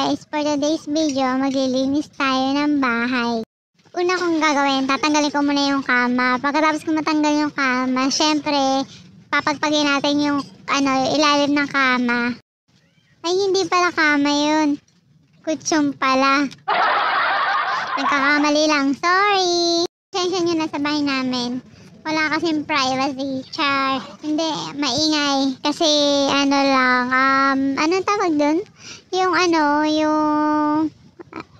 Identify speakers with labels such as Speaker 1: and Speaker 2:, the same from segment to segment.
Speaker 1: guys, for today's video, maglilinis tayo ng bahay. Una kong gagawin, tatanggalin ko muna yung kama. Pagkatapos ko matanggal yung kama, syempre, papagpagin natin yung ilalim ng kama. Ay, hindi pala kama yun. Kutsyon pala. Nagkakamali lang, sorry. Pasensya nyo na sa bahay namin. Wala kasing privacy, char. Hindi, maingay. Kasi, anong tawag dun? Yung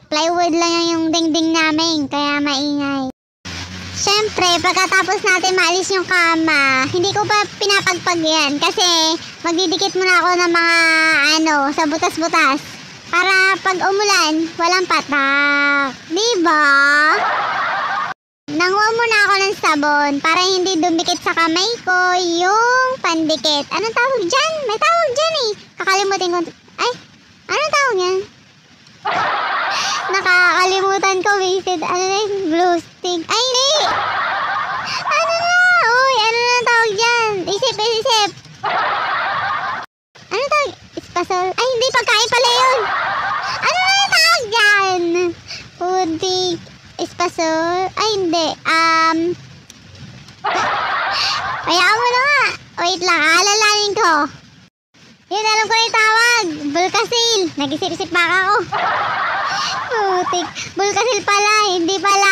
Speaker 1: plywood lang yung dingding namin, kaya maingay. Siyempre, pagkatapos natin maalis yung kama, hindi ko pa pinapagpag yan kasi magdidikit muna ako ng mga sa butas-butas. Para pag umulan, walang patak. Diba? Nanguha muna ako ng sabon para hindi dumikit sa kamay ko yung pandikit. Anong tawag dyan? May tawag dyan eh. Kakalimutin ko. Ay, anong tawag yan? Nakakalimutan ko. Wasted. Glue stick. Ay, hindi! Uy, ano na tawag dyan? Isip. Ano tawag? Espasol? Ay, hindi. Pagkain pala yun. Ano na tawag dyan? Pudik. Espasol? Ay, hindi. Hayaan mo na nga. Wait lang, alalanin ko. Yun, alam ko yung tawag. Bulkasil. Nag-isip-isip pa ako. Putik. Bulkasil pala. Hindi pala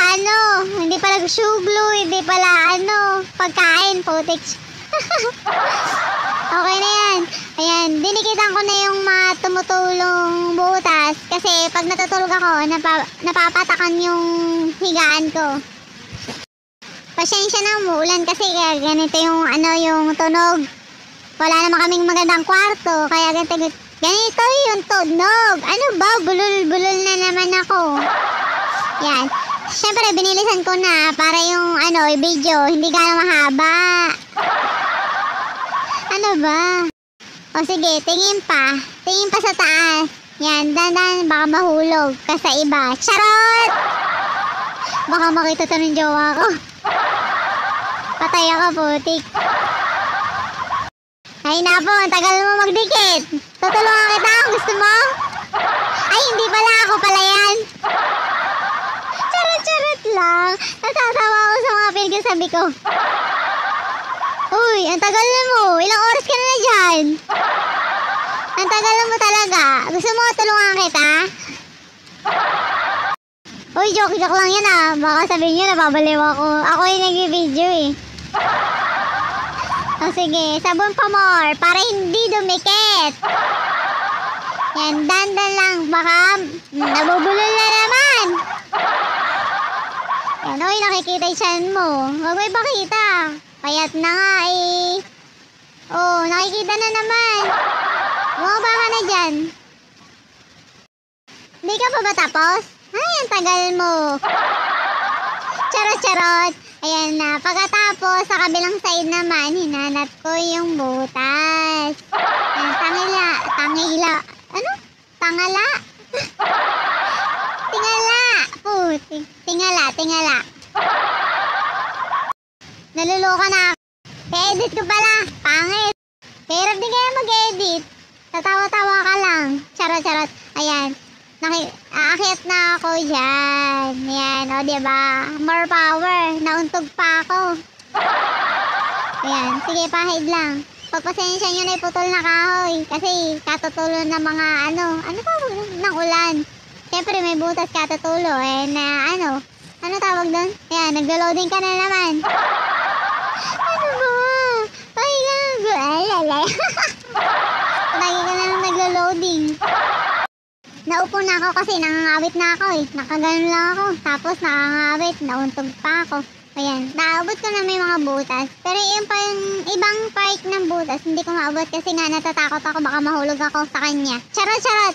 Speaker 1: Hindi pala shoe glue. Hindi pala pagkain. Putik. Okay na yan. Ayan, dinikitan ko na yung mga tumutulong butas. Kasi pag natutulog ako, napapatakan yung higaan ko. Pasensya na, umuulan kasi kaya ganito yung yung tunog. Wala naman kaming magandang kwarto, kaya ganito yung tunog. Ano ba? Bulol-bulol na naman ako. Yan. Siyempre, binilisan ko na para yung video, hindi gano'ng mahaba. Ano ba? O sige, tingin pa sa taas. Yan, dandan, baka mahulog ka sa iba. Charot! Baka makita to ng jowa ko. Patay ako, putik. Ay na po, ang tagal mo magdikit. Tutulungan kita kung gusto mo. Ay, hindi pala, ako pala yan. Charot lang. Natatawa ako sa mga pinagsasabi ko. Uy, ang tagal na mo. Ilang oras ka na dyan? Ang tagal mo talaga. Gusto mo tulungan kita? Uy, joke lang yan Baka sabihin nyo, napabaliw ako. Ako yung nag-video eh. O sige, sabon pa more para hindi dumikit. Yan, dandan lang. Baka nabubulol na naman. Yan, uy, nakikita yung tiyan mo. Huwag mo ipakita. Payat na nga eh. Oh, nakikita na naman. Bumaba ka na dyan. Hindi ka pa ba tapos? Ay, ang tagal mo. Charot. Ayan na. Pagkatapos, sa kabilang side naman, hinanap ko yung butas. Ayan, tangila. Ano? Tangala? Tingala. Naluluka na ako. I-edit ko pala. Pangit. Pero di kaya mag-edit. Tatawa-tawa ka lang. Charot. Ayan. Aakyat na ako dyan. Ayan, diba? More power. Nauntog pa ako. Ayan, sige, pahid lang. Pagpasensya nyo na iputol na kahoy. Kasi katutulo ng mga ano tawag ng ulan. Siyempre may butas katutulo. Ano tawag doon? Ayan, naglo-loading ka na naman. Ano ba? Lagi ka na naglo-loading. Naupo na ako kasi nangangawit na ako eh. Nakaganon lang ako. Tapos nakangawit, nauntog pa ako. Ayan, naabot ko na may mga butas. Pero yung ibang part ng butas, hindi ko maabot kasi nga natatakot ako baka mahulog ako sa kanya. Charot!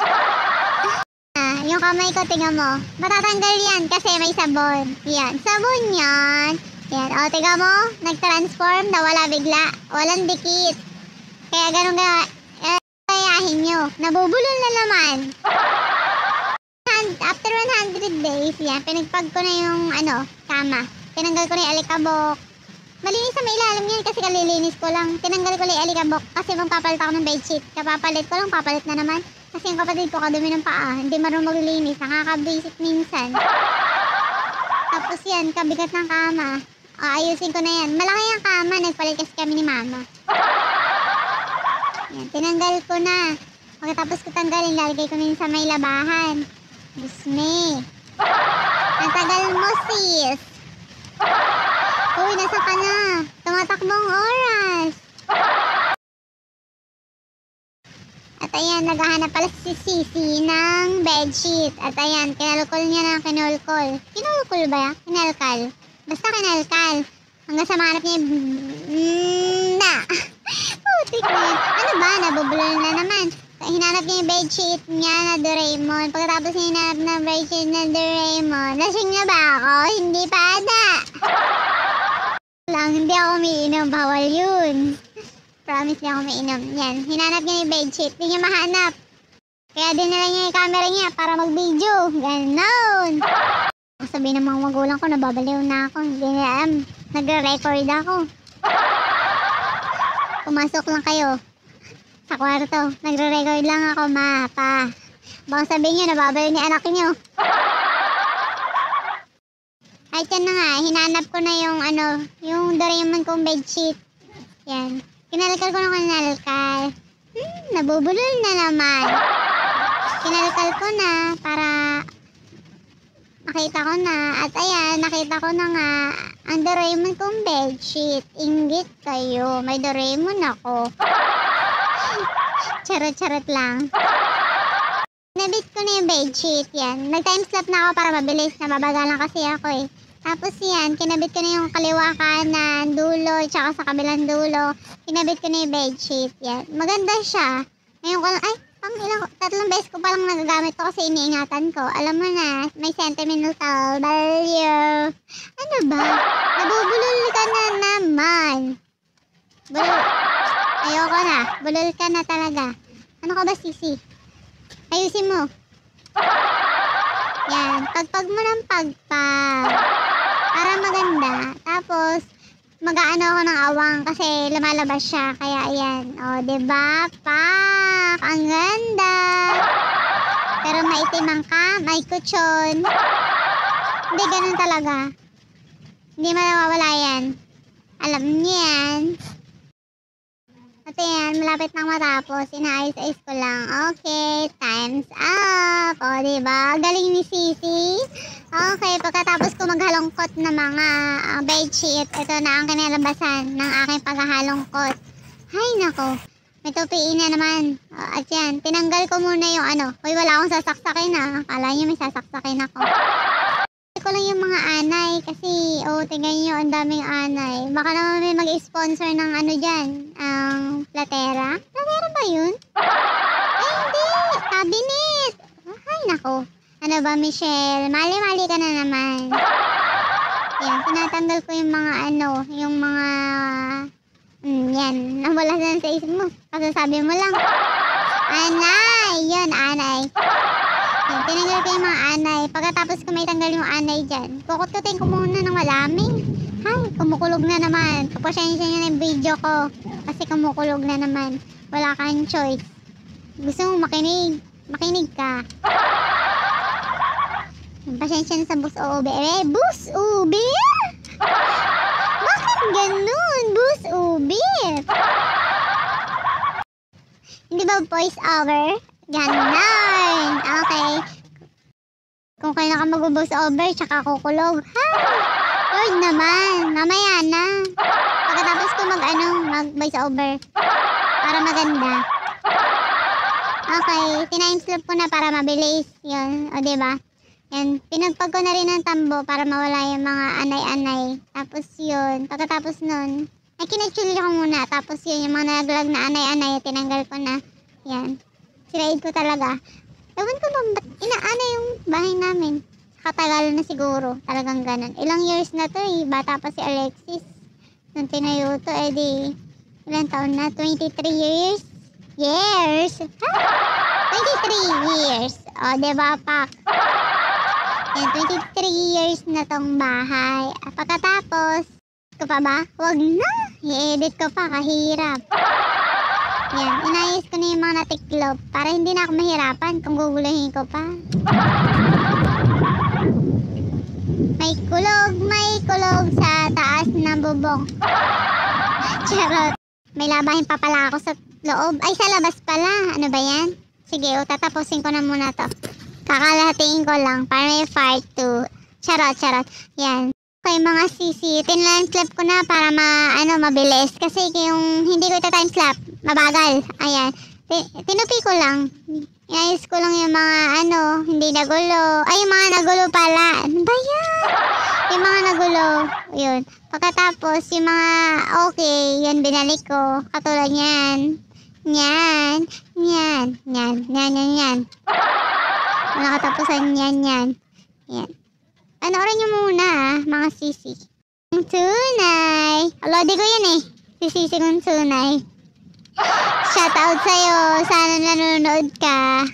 Speaker 1: Yung kamay ko, tingnan mo. Matatanggal yan kasi may sabon. Yan, sabon yan. Yan, tingnan mo. Nag-transform, nawala bigla. Walang dikit. Kaya ganun kayahin nyo. Nabubulol na naman. After 100 days, yan, pinagpag ko na yung kama. Tinanggal ko na yung alikabok. Malinis sa may ilalim yan kasi kalilinis ko lang. Tinanggal ko na yung alikabok kasi magpapalit ako ng bedsheet. Kapapalit ko lang, papalit na naman. Kasi yung kapatid ko kadumi ng paa, hindi marunong maglinis, nakakabwisit minsan. Tapos yan, kabigat ng kama. Ayusin ko na yan. Malaki yung kama, nagpalit kasi kami ni mama. Yan, tinanggal ko na. Pagkatapos ko tanggalin, lalagay ko na sa may labahan. Bisme. Ang tagal mo, sis. Uy, nasa ka na? Tumatakbong oras. At ayan, naghahanap pala si Sisi ng bedsheet. At ayan, kinalkol niya ng kinulkol. Kinulkol ba? Kinalkal. Basta kinalkal. Hanggang sa mahanap niya na. Putik na yan. Ano ba? Nabubulol na naman. Hinanap niya yung bedsheet niya na Doraemon. Pagkatapos hinanap na bedsheet na Doraemon, lasing na ba ako? Hindi pa ada. Lang, hindi ako umiinom. Bawal yun. Promise niya ako umiinom. Yan. Hinanap niya yung bedsheet. Hindi niya mahanap. Kaya dinala niya yung camera niya para mag-video. Ganon. Sabi ng mga magulang ko, nababaliw na ako. Hindi nila alam. Nagre-record ako. Pumasok lang kayo sa kwarto. Nagre-record lang ako, ma, pa. Baka sabihin nyo, nababaliw ni anak nyo. At yan na nga, hinanap ko na yung yung Doraemon kong bedsheet. Yan. Kinalkal ko na kinalkal. Nabubulol na naman. Kinalkal ko na para nakita ko na. At ayan, nakita ko na nga ang Doraemon kong bedsheet. Inggit kayo. May Doraemon ako. Charot-charot lang. Nabit ko na yung bedsheet. Yan. Nag-timeslap na ako para mabilis. Nababagalan kasi ako eh. Tapos yan, kinabit ko na yung kaliwa kanan, dulo, tsaka sa kabilang dulo. Kinabit ko na yung bedsheet. Yan. Maganda siya. Ngayon ko lang, ay, tatlong beses ko palang nagagamit ko kasi iniingatan ko. Alam mo na, may sentimental value. Ano ba? Nabubulol ka na naman. Ayoko na. Bulol ka na talaga. Ano ka ba, Sisi? Ayusin mo. Yan. Pagpag mo ng pagpag. Para maganda. Tapos, mag-aano ako ng awang kasi lumalabas siya. Kaya ayan. O, diba? Pak! Ang ganda! Pero maitim ang may kutsyon. Hindi, ganun talaga. Hindi mawawala yan. Alam niyo yan. At ayan, malapit nang matapos. Inaayos-ayos ko lang. Okay, time's up. O, diba? Galing ni Sisi. Okay, pagkatapos ko maghalongkot ng mga bedsheet, ito na ang kinalabasan ng aking paghahalongkot. Hay nako, may tupiin na naman. At yan, tinanggal ko muna yung Hoy, wala akong sasaksakin ha. Akala nyo may sasaksakin ako. Ko lang yung mga anay kasi, tingnan nyo, ang daming anay. Baka naman may mag-sponsor ng dyan, ang Platera. Platera ba yun? Ay, hindi! Cabinet! Hay nako. Ano ba, Michelle? Mali-mali ka na naman. Yan, tinatanggal ko yung mga yung mga yan, nawala na sa isip mo. Kasasabi mo lang. Anay! Yun, anay. Yan, tinanggal ko yung mga anay. Pagkatapos ko may tanggal yung anay dyan, kukut-kutin ko muna ng malamig. Hay, kumukulog na naman. Kapasensya nyo na yung video ko. Kasi kumukulog na naman. Wala kang choice. Gusto mo makinig? Makinig ka. Pasensya na sa bus ube. Bus ube? Bakit ganun? Bus ube? Hindi ba voice over? Ganon. Okay. Kung kailan ka mag-voice over, tsaka kukulog. Ha? Lord naman. Mamaya na. Pagkatapos ko mag-voice over. Para maganda. Okay. Tinimeslope ko na para mabilis. Yun. O, diba? Yan, pinagpag ko na rin ng tambo para mawala yung mga anay-anay. Tapos yun, pagkatapos nun, ay kinatchuli ko muna. Tapos yun, yung mga naglag na anay-anay, tinanggal ko na. Yan, siraid ko talaga. Ewan ko ba, ba't inaana yung bahay namin? Katagalan na siguro, talagang ganun. Ilang years na to eh, bata pa si Alexis. Nung tinayo to, ilang taon na? 23 years? Years? Ha? 23 years. O, diba, Pak? Yan, 23 years na tong bahay. At pagkatapos, ko pa ba? Wag na. I-edit ko pa, kahirap. Yan, inayos ko na yung mga natiklop para hindi na ako mahirapan kung guguluhin ko pa. May kulog sa taas ng bubong. Charot. May labahin pa pala ako sa loob. Ay, sa labas pala. Ano ba yan? Sige, tatapusin ko na muna to. Kakalahatiin ko lang para may part 2. Charot. Yan. Okay, mga sisi. Tinlanslap ko na para mabilis. Kasi yung hindi ko ita-timeslap, mabagal. Ayan. Tinupi ko lang. Inayos ko lang yung mga hindi nagulo. Ay, yung mga nagulo pala. Ano ba yan? Yung mga nagulo. Yun. Pagkatapos, yung mga okay, yun binalik ko. Katulad yan. Yan. Nakatapusan yan. Yan. Panoorin nyo muna mga sisi. Ang tunay. Lodi ko yan eh. Si sisi kong tunay. Shoutout sa'yo. Sana nanonood ka.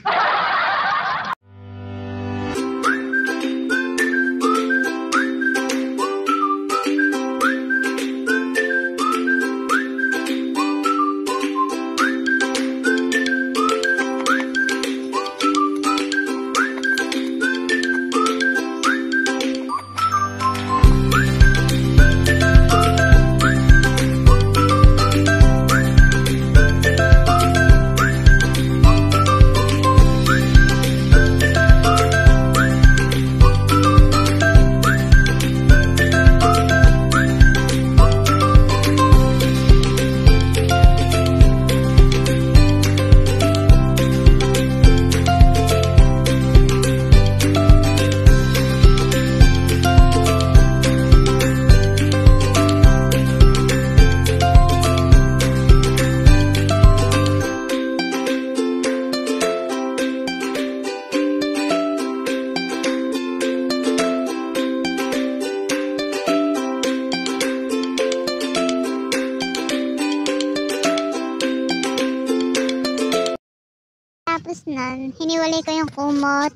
Speaker 1: Tapos nun, hiniwalay ko yung kumot,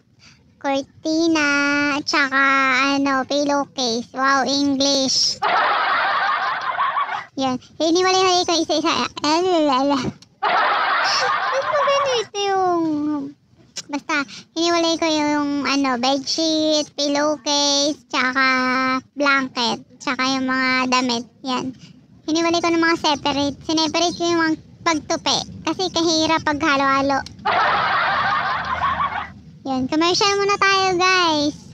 Speaker 1: cortina, at saka pillowcase. Wow, English. Yan, hiniwalay ko isa-isa. Ito yung... Basta, hiniwalay ko yung bedsheet, pillowcase, tsaka blanket, tsaka yung mga damit. Yan. Hiniwalay ko ng mga separate. Sineparate ko yung mga pagtupi. Kasi kahirap pag halo-halo. Yan, commercial muna tayo guys.